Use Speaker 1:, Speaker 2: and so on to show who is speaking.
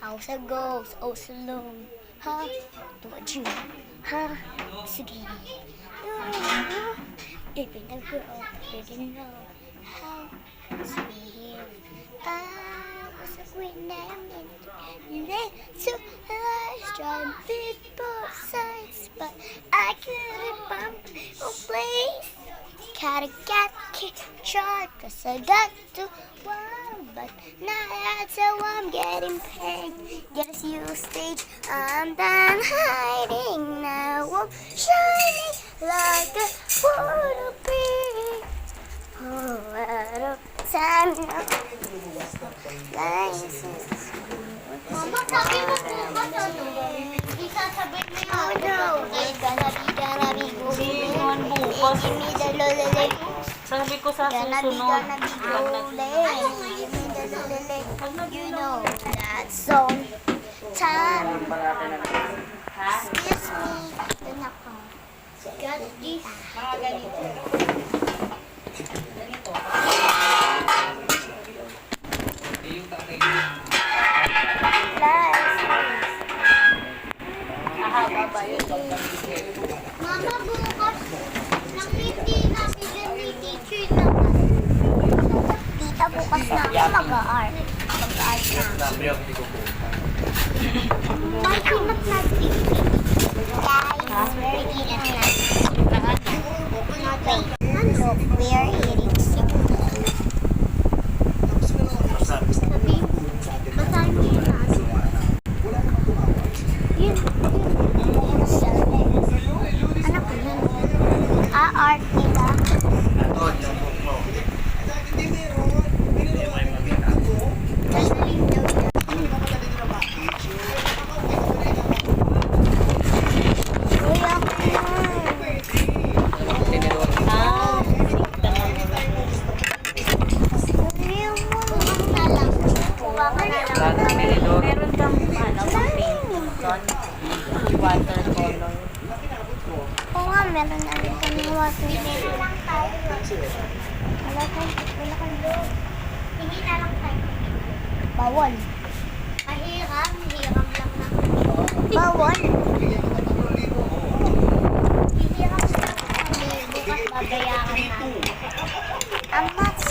Speaker 1: House of ghosts, oh so long. Ha? Tuwad you. Ha? Sige. Living the world, living the world. How? Sige. I was a queen and so I was trying to beat both sides, but I couldn't bump a place. Gotta get kicked short, cause I got to wow, but now that's how I'm getting paid. Guess you stage, I'm done hiding now. I'm shining like a waterbead. Oh, out of time now.
Speaker 2: Mama, sabi mo po ba hindi sasabihin mo
Speaker 1: Oh
Speaker 2: yung
Speaker 1: no, we're gonna be
Speaker 3: Iwan bukas.
Speaker 1: Give me the lolly.
Speaker 3: Sabi ko sa
Speaker 1: Gonna be
Speaker 3: susunod.
Speaker 1: rolling. Give me the lolly. You know that song. Time. Excuse me. Doon ako.
Speaker 2: got this. Mga ganito. Mama, bukas nang hindi nabigyan ni teacher naman.
Speaker 1: Tita, bukas na ako mag-art. Mag-art na. May pinat na guys, we're eating na. Look, we are eating soup.
Speaker 2: Sabi, basahin mo yun natin.
Speaker 1: Yun. Anak ko yun. Art nila. Kuya ko
Speaker 3: Meron kang pang-paint doon. Watercolor.
Speaker 1: Oo nga, meron na rin kami water. Wala kang loob.
Speaker 2: Hindi na lang tayo.
Speaker 1: Bawal.
Speaker 2: Mahiram, hiram lang na.
Speaker 1: Bawal.
Speaker 2: Hiram lang. Hindi, bukas babayaran natin.
Speaker 1: Ang much